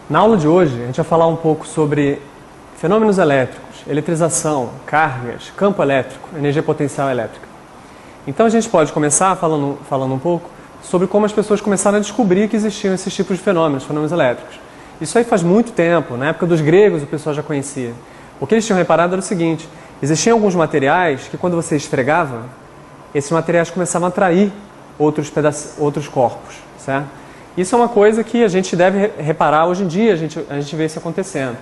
Na aula de hoje, a gente vai falar um pouco sobre fenômenos elétricos, eletrização, cargas, campo elétrico, energia potencial elétrica. Então a gente pode começar falando um pouco sobre como as pessoas começaram a descobrir que existiam esses tipos de fenômenos elétricos. Isso aí faz muito tempo, na época dos gregos o pessoal já conhecia. O que eles tinham reparado era o seguinte: existiam alguns materiais que quando você esfregava, esses materiais começavam a atrair outros corpos, certo? Isso é uma coisa que a gente deve reparar hoje em dia, a gente vê isso acontecendo.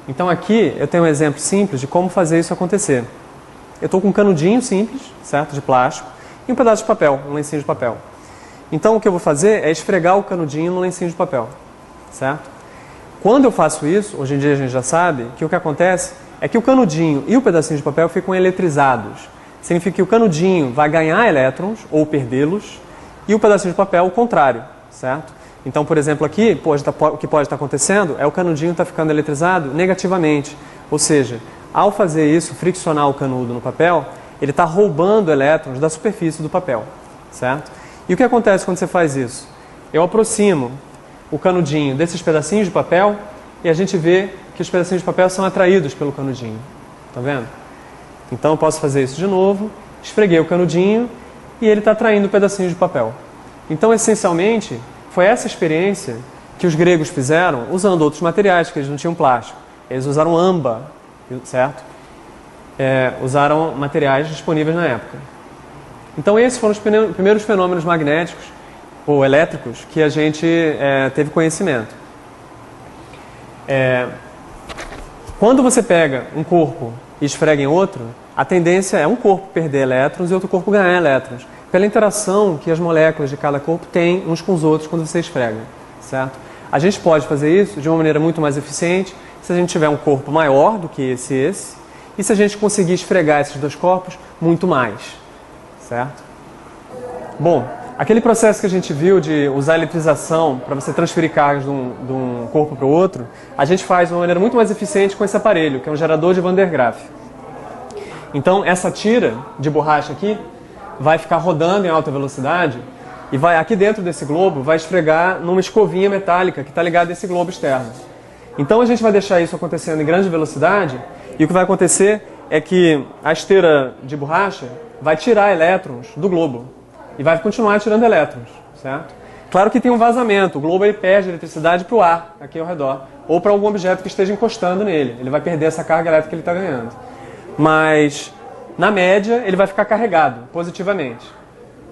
Então aqui eu tenho um exemplo simples de como fazer isso acontecer. Eu estou com um canudinho simples, certo? De plástico, e um pedaço de papel, um lencinho de papel. Então o que eu vou fazer é esfregar o canudinho no lencinho de papel, certo? Quando eu faço isso, hoje em dia a gente já sabe que o que acontece é que o canudinho e o pedacinho de papel ficam eletrizados. Significa que o canudinho vai ganhar elétrons ou perdê-los e o pedacinho de papel o contrário, certo? Então, por exemplo, aqui, o que pode estar acontecendo é o canudinho está ficando eletrizado negativamente. Ou seja, ao fazer isso, friccionar o canudo no papel, ele está roubando elétrons da superfície do papel, certo? E o que acontece quando você faz isso? Eu aproximo o canudinho desses pedacinhos de papel e a gente vê que os pedacinhos de papel são atraídos pelo canudinho. Tá vendo? Então eu posso fazer isso de novo, esfreguei o canudinho e ele está atraindo pedacinhos de papel. Então, essencialmente, foi essa experiência que os gregos fizeram usando outros materiais, que eles não tinham plástico. Eles usaram âmbar, certo? Usaram materiais disponíveis na época. Então esses foram os primeiros fenômenos magnéticos ou elétricos que a gente teve conhecimento. Quando você pega um corpo e esfrega em outro, a tendência é um corpo perder elétrons e outro corpo ganhar elétrons, pela interação que as moléculas de cada corpo têm uns com os outros quando você esfrega, certo? A gente pode fazer isso de uma maneira muito mais eficiente se a gente tiver um corpo maior do que esse e se a gente conseguir esfregar esses dois corpos muito mais, certo? Bom, aquele processo que a gente viu de usar a eletrização para você transferir cargas de um corpo para o outro, a gente faz de uma maneira muito mais eficiente com esse aparelho, que é um gerador de Van der Graaf. Então, essa tira de borracha aqui vai ficar rodando em alta velocidade e vai aqui dentro desse globo, vai esfregar numa escovinha metálica que está ligada a esse globo externo. Então a gente vai deixar isso acontecendo em grande velocidade e o que vai acontecer é que a esteira de borracha vai tirar elétrons do globo e vai continuar tirando elétrons, certo? Claro que tem um vazamento, o globo ele perde eletricidade para o ar aqui ao redor ou para algum objeto que esteja encostando nele, ele vai perder essa carga elétrica que ele está ganhando. Mas na média, ele vai ficar carregado positivamente,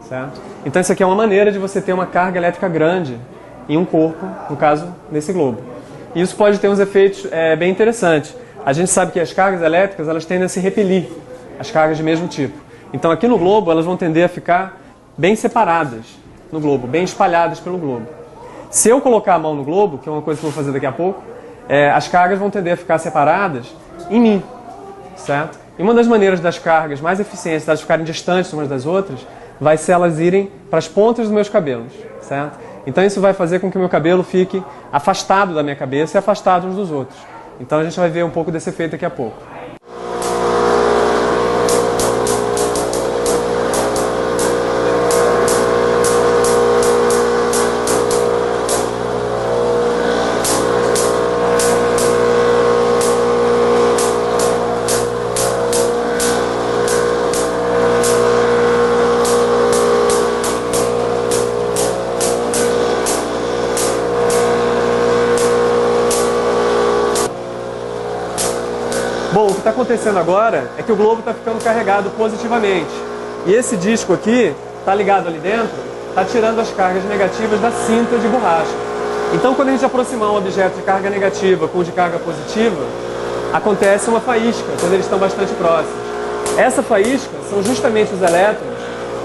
certo? Então, isso aqui é uma maneira de você ter uma carga elétrica grande em um corpo, no caso, nesse globo. E isso pode ter uns efeitos bem interessantes. A gente sabe que as cargas elétricas, elas tendem a se repelir, as cargas de mesmo tipo. Então, aqui no globo, elas vão tender a ficar bem separadas no globo, bem espalhadas pelo globo. Se eu colocar a mão no globo, que é uma coisa que eu vou fazer daqui a pouco, as cargas vão tender a ficar separadas em mim, certo? E uma das maneiras das cargas mais eficientes, de elas ficarem distantes umas das outras, vai ser elas irem para as pontas dos meus cabelos, certo? Então isso vai fazer com que o meu cabelo fique afastado da minha cabeça e afastado uns dos outros. Então a gente vai ver um pouco desse efeito daqui a pouco. Bom, o que está acontecendo agora é que o globo está ficando carregado positivamente. E esse disco aqui, está ligado ali dentro, está tirando as cargas negativas da cinta de borracha. Então, quando a gente aproximar um objeto de carga negativa com o de carga positiva, acontece uma faísca, quando eles estão bastante próximos. Essa faísca são justamente os elétrons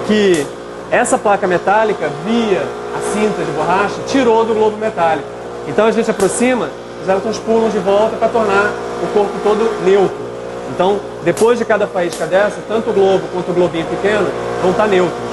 que essa placa metálica, via a cinta de borracha, tirou do globo metálico. Então, a gente aproxima, os elétrons pulam de volta para tornar o corpo todo neutro. Então, depois de cada faísca dessa, tanto o globo quanto o globinho pequeno vão estar neutros.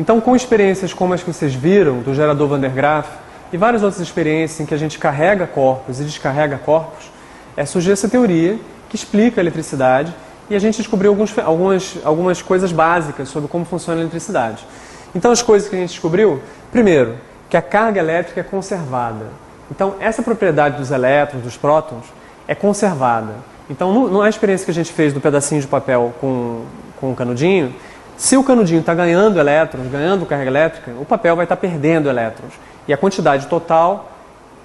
Então, com experiências como as que vocês viram, do gerador Van der Graaf, e várias outras experiências em que a gente carrega corpos e descarrega corpos, surgiu essa teoria que explica a eletricidade e a gente descobriu algumas coisas básicas sobre como funciona a eletricidade. Então, as coisas que a gente descobriu, primeiro, que a carga elétrica é conservada. Então, essa propriedade dos elétrons, dos prótons, é conservada. Então, na experiência que a gente fez do pedacinho de papel com o canudinho, se o canudinho está ganhando elétrons, ganhando carga elétrica, o papel vai estar perdendo elétrons. E a quantidade total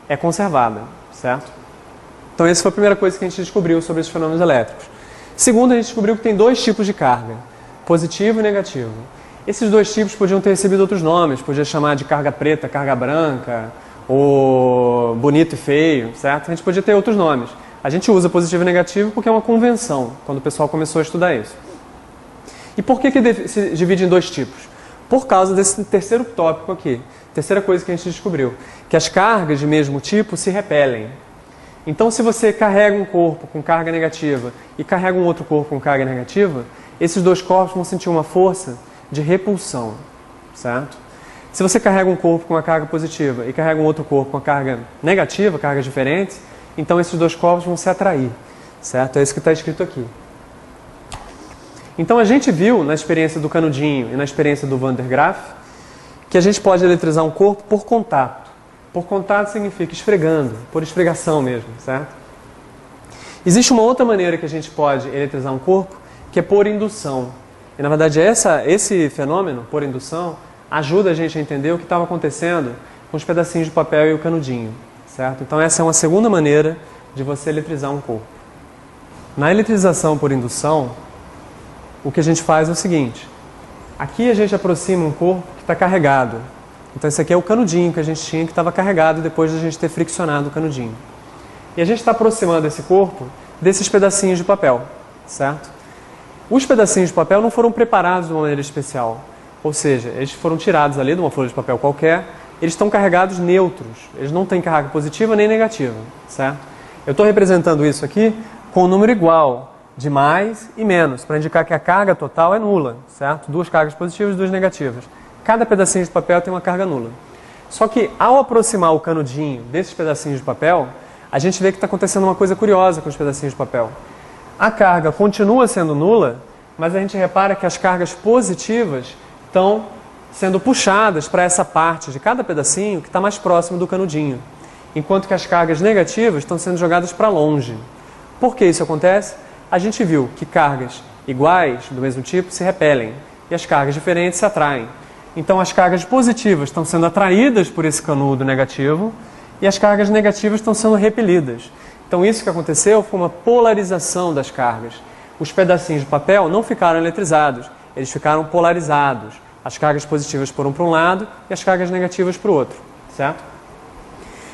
é conservada, certo? Então, essa foi a primeira coisa que a gente descobriu sobre esses fenômenos elétricos. Segundo, a gente descobriu que tem dois tipos de carga, positivo e negativo. Esses dois tipos podiam ter recebido outros nomes, podia chamar de carga preta, carga branca, ou bonito e feio, certo? A gente podia ter outros nomes. A gente usa positivo e negativo porque é uma convenção, quando o pessoal começou a estudar isso. E por que se divide em dois tipos? Por causa desse terceiro tópico aqui. Terceira coisa que a gente descobriu, que as cargas de mesmo tipo se repelem. Então, se você carrega um corpo com carga negativa e carrega um outro corpo com carga negativa, esses dois corpos vão sentir uma força de repulsão, certo? Se você carrega um corpo com uma carga positiva e carrega um outro corpo com uma carga negativa, cargas diferentes, então esses dois corpos vão se atrair, certo? É isso que está escrito aqui. Então, a gente viu na experiência do canudinho e na experiência do Van der Graaf que a gente pode eletrizar um corpo por contato. Por contato significa esfregando, por esfregação mesmo, certo? Existe uma outra maneira que a gente pode eletrizar um corpo, que é por indução. E, na verdade, esse fenômeno, por indução, ajuda a gente a entender o que estava acontecendo com os pedacinhos de papel e o canudinho, certo? Então, essa é uma segunda maneira de você eletrizar um corpo. Na eletrização por indução, o que a gente faz é o seguinte. Aqui a gente aproxima um corpo que está carregado. Então, esse aqui é o canudinho que a gente tinha, que estava carregado depois de a gente ter friccionado o canudinho. E a gente está aproximando esse corpo desses pedacinhos de papel, certo? Os pedacinhos de papel não foram preparados de uma maneira especial. Ou seja, eles foram tirados ali de uma folha de papel qualquer, eles estão carregados neutros. Eles não têm carga positiva nem negativa, certo? Eu estou representando isso aqui com um número igual de mais e menos, para indicar que a carga total é nula, certo? Duas cargas positivas e duas negativas. Cada pedacinho de papel tem uma carga nula. Só que, ao aproximar o canudinho desses pedacinhos de papel, a gente vê que está acontecendo uma coisa curiosa com os pedacinhos de papel. A carga continua sendo nula, mas a gente repara que as cargas positivas estão sendo puxadas para essa parte de cada pedacinho que está mais próximo do canudinho, enquanto que as cargas negativas estão sendo jogadas para longe. Por que isso acontece? A gente viu que cargas iguais, do mesmo tipo, se repelem, e as cargas diferentes se atraem. Então, as cargas positivas estão sendo atraídas por esse canudo negativo, e as cargas negativas estão sendo repelidas. Então, isso que aconteceu foi uma polarização das cargas. Os pedacinhos de papel não ficaram eletrizados, eles ficaram polarizados. As cargas positivas foram para um lado e as cargas negativas para o outro, certo?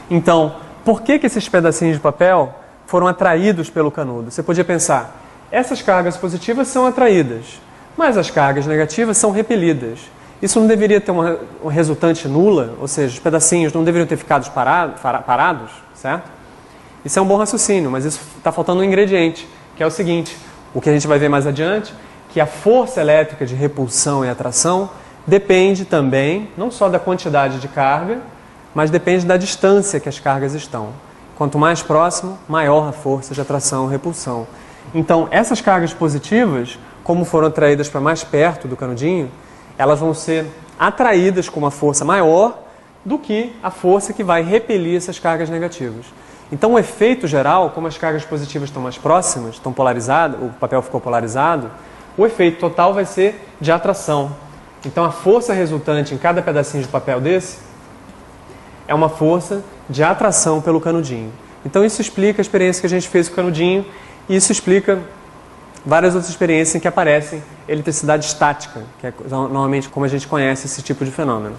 Então, por que esses pedacinhos de papel foram atraídos pelo canudo? Você podia pensar, essas cargas positivas são atraídas, mas as cargas negativas são repelidas. Isso não deveria ter uma resultante nula, ou seja, os pedacinhos não deveriam ter ficado parados, certo? Isso é um bom raciocínio, mas isso está faltando um ingrediente, que é o seguinte, o que a gente vai ver mais adiante, que a força elétrica de repulsão e atração depende também, não só da quantidade de carga, mas depende da distância que as cargas estão. Quanto mais próximo, maior a força de atração e repulsão. Então, essas cargas positivas, como foram atraídas para mais perto do canudinho, elas vão ser atraídas com uma força maior do que a força que vai repelir essas cargas negativas. Então, o efeito geral, como as cargas positivas estão mais próximas, estão polarizadas, o papel ficou polarizado, o efeito total vai ser de atração. Então, a força resultante em cada pedacinho de papel desse é uma força de atração pelo canudinho. Então, isso explica a experiência que a gente fez com o canudinho e isso explica várias outras experiências em que aparecem eletricidade estática, que é normalmente como a gente conhece esse tipo de fenômeno.